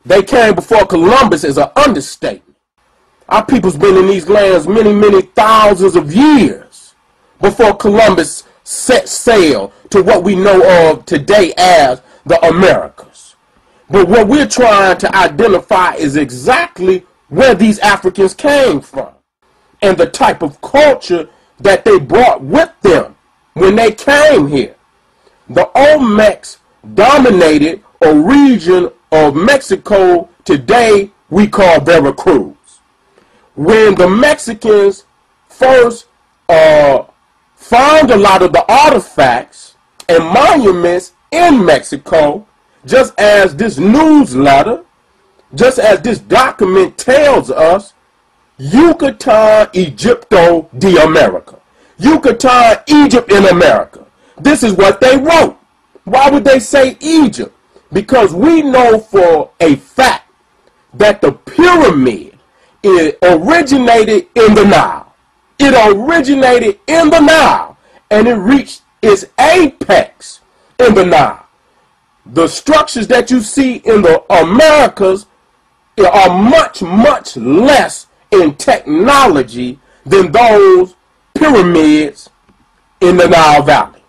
they came before Columbus is an understatement. Our people's been in these lands many, many thousands of years before Columbus set sail to what we know of today as the Americas. But what we're trying to identify is exactly where these Africans came from and the type of culture that they brought with them when they came here. The Olmecs dominated a region of Mexico today we call Veracruz. When the Mexicans first found a lot of the artifacts and monuments in Mexico, just as this newsletter, just as this document tells us, Yucatan Egypto de America. Yucatan, Egypt in America. This is what they wrote. Why would they say Egypt? Because we know for a fact that the pyramid originated in the Nile. It originated in the Nile and it reached its apex in the Nile. The structures that you see in the Americas are much, much less in technology than those pyramids in the Nile Valley.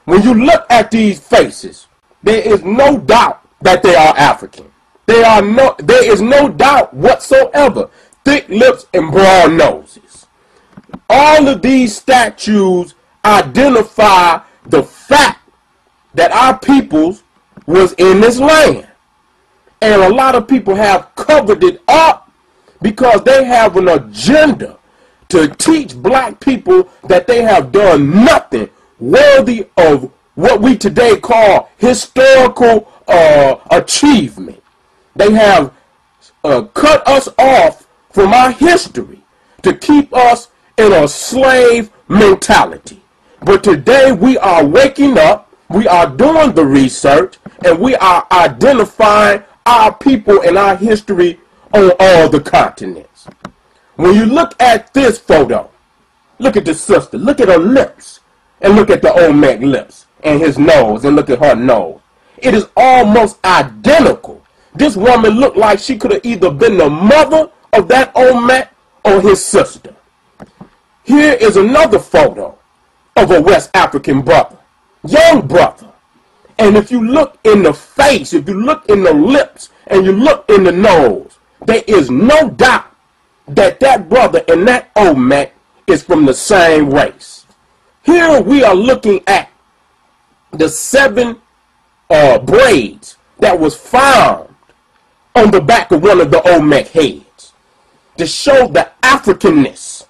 When you look at these faces, there is no doubt that they are African. There is no doubt whatsoever. Thick lips and broad noses. All of these statues identify the fact that our peoples was in this land. And a lot of people have covered it up because they have an agenda to teach black people that they have done nothing worthy of what we today call historical achievement. They have cut us off from our history to keep us in a slave mentality. But today we are waking up, we are doing the research, and we are identifying our people and our history on all the continents. When you look at this photo, look at the sister, look at her lips, and look at the Olmec lips, and his nose, and look at her nose. It is almost identical. This woman looked like she could have either been the mother of that Olmec or his sister. Here is another photo of a West African brother, young brother. And if you look in the face, if you look in the lips, and you look in the nose, there is no doubt that that brother and that Olmec is from the same race. Here we are looking at the 7 braids that was found on the back of one of the Olmec heads to show the Africanness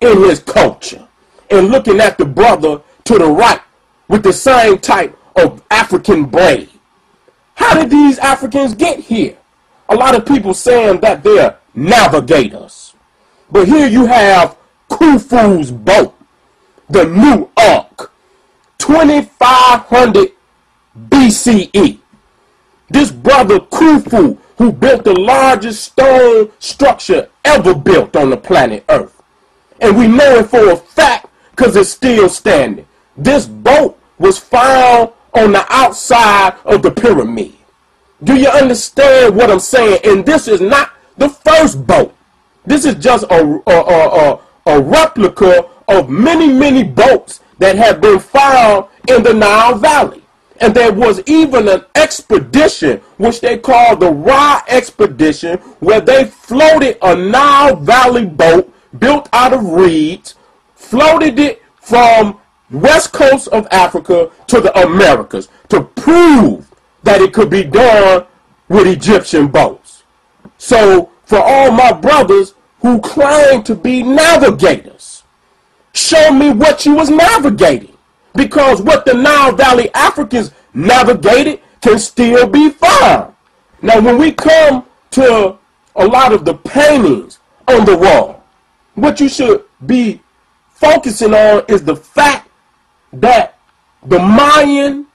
in his culture. And looking at the brother to the right with the same type of African braid. How did these Africans get here? A lot of people saying that they're navigators. But here you have Khufu's boat, the New Ark, 2500 BCE. This brother Khufu, who built the largest stone structure ever built on the planet Earth. And we know it for a fact because it's still standing. This boat was found on the outside of the pyramid. Do you understand what I'm saying? And this is not the first boat. This is just a replica of many, many boats that have been found in the Nile Valley. And there was even an expedition, which they call the Ra expedition, where they floated a Nile Valley boat built out of reeds, floated it from west coast of Africa to the Americas to prove that it could be done with Egyptian boats. So for all my brothers who claim to be navigators, show me what you was navigating. Because what the Nile Valley Africans navigated can still be found. Now when we come to a lot of the paintings on the wall, what you should be focusing on is the fact that the Mayan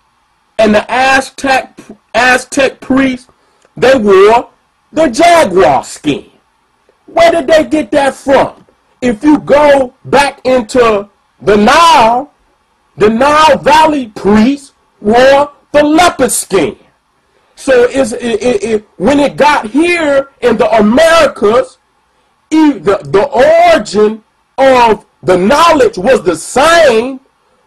and the Aztec priests, they wore the jaguar skin. Where did they get that from? If you go back into the Nile Valley priests wore the leopard skin. So when it got here in the Americas, the origin of the knowledge was the same,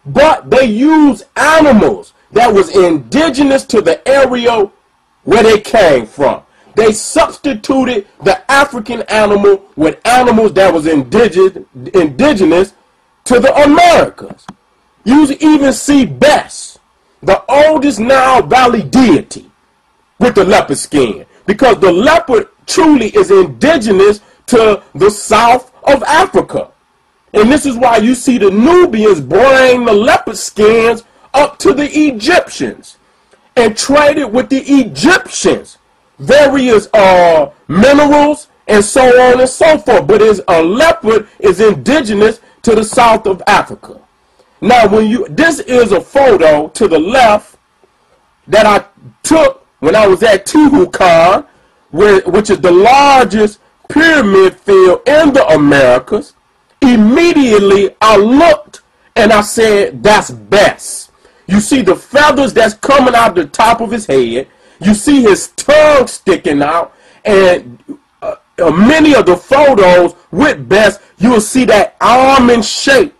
but they used animals that was indigenous to the area where they came from. They substituted the African animal with animals that was indigenous to the Americas. You even see Bess, the oldest Nile Valley deity, with the leopard skin, because the leopard truly is indigenous to the south of Africa. And this is why you see the Nubians bring the leopard skins up to the Egyptians and traded with the Egyptians various minerals and so on and so forth. But a leopard is indigenous to the south of Africa. Now, this is a photo to the left that I took when I was at Tehukan, which is the largest pyramid field in the Americas. Immediately I looked and I said, that's Bess. You see the feathers that's coming out the top of his head. You see his tongue sticking out. And many of the photos with Bess, you will see that almond shape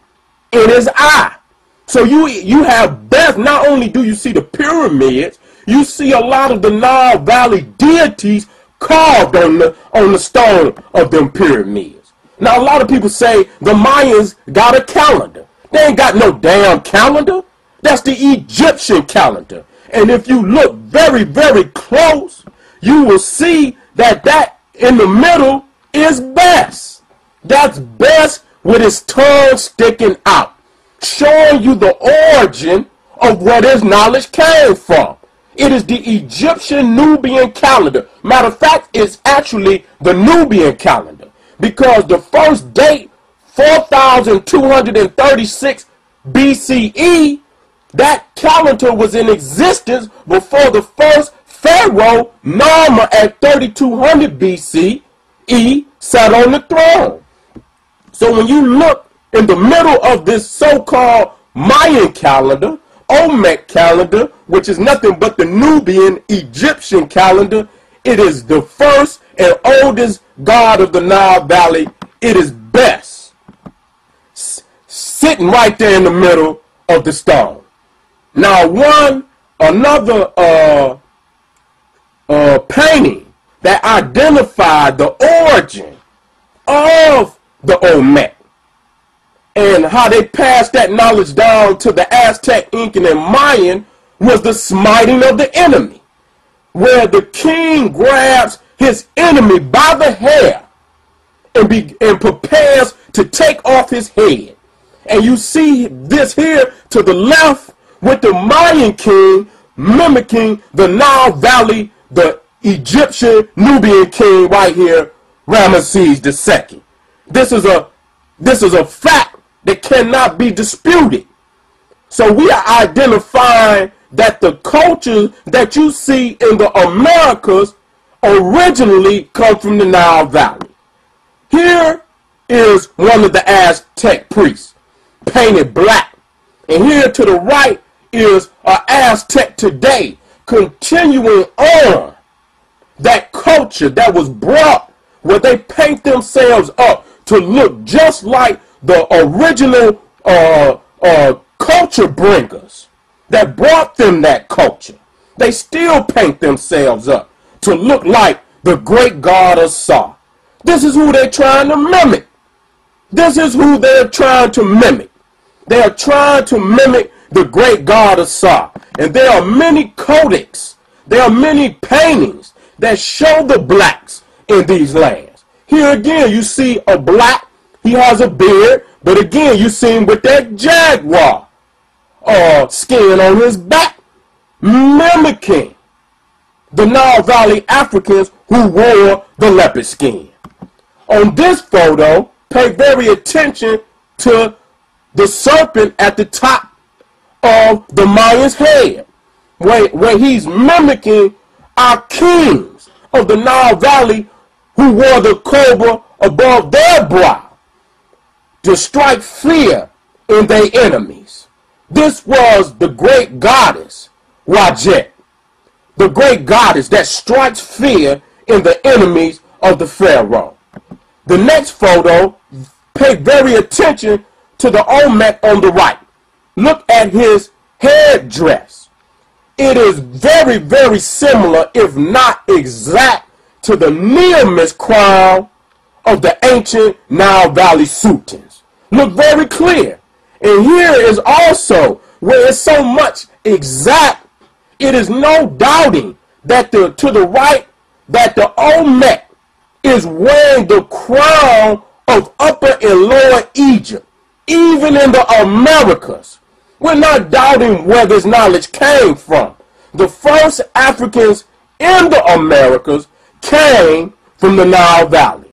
in his eye. So you have Bess. Not only do you see the pyramids, you see a lot of the Nile Valley deities carved on the stone of them pyramids. Now, a lot of people say the Mayans got a calendar. They ain't got no damn calendar. That's the Egyptian calendar. And if you look very, very close, you will see that in the middle is Bess. That's Bess with his tongue sticking out, showing you the origin of where this knowledge came from. It is the Egyptian Nubian calendar. Matter of fact, it's actually the Nubian calendar, because the first date, 4236 BCE, that calendar was in existence before the first pharaoh, Narmer, at 3200 BCE, sat on the throne. So when you look in the middle of this so-called Mayan calendar, Olmec calendar, which is nothing but the Nubian Egyptian calendar, it is the first and oldest god of the Nile Valley. It is Bess, sitting right there in the middle of the stone. Now, another painting that identified the origin of the Olmec and how they passed that knowledge down to the Aztec, Incan, and Mayan was the smiting of the enemy, where the king grabs his enemy by the hair and prepares to take off his head. And you see this here to the left with the Mayan king mimicking the Nile Valley, the Egyptian Nubian king right here, Ramesses II. This is a fact that cannot be disputed. So we are identifying that the culture that you see in the Americas originally come from the Nile Valley. Here is one of the Aztec priests, painted black. And here to the right is an Aztec today, continuing on that culture that was brought, where they paint themselves up to look just like the original culture bringers that brought them that culture. They still paint themselves up to look like the great god of Sara. This is who they're trying to mimic. This is who they're trying to mimic. They are trying to mimic the great god of Sara. And there are many codex, there are many paintings that show the blacks in these lands. Here again, you see a black, he has a beard, but again, you see him with that jaguar skin on his back, mimicking the Nile Valley Africans who wore the leopard skin. On this photo, pay very attention to the serpent at the top of the Mayan's head, where he's mimicking our kings of the Nile Valley who wore the cobra above their brow to strike fear in their enemies. This was the great goddess Wajet, the great goddess that strikes fear in the enemies of the Pharaoh. The next photo, pay very attention to the Olmec on the right. Look at his headdress. It is very, very similar, if not exact, to the Nemesis crown of the ancient Nile Valley Sultans. Look very clear. And here is also where it's so much exact, it is no doubting that to the right, that the Olmec is wearing the crown of Upper and Lower Egypt, even in the Americas. We're not doubting where this knowledge came from. The first Africans in the Americas came from the Nile Valley.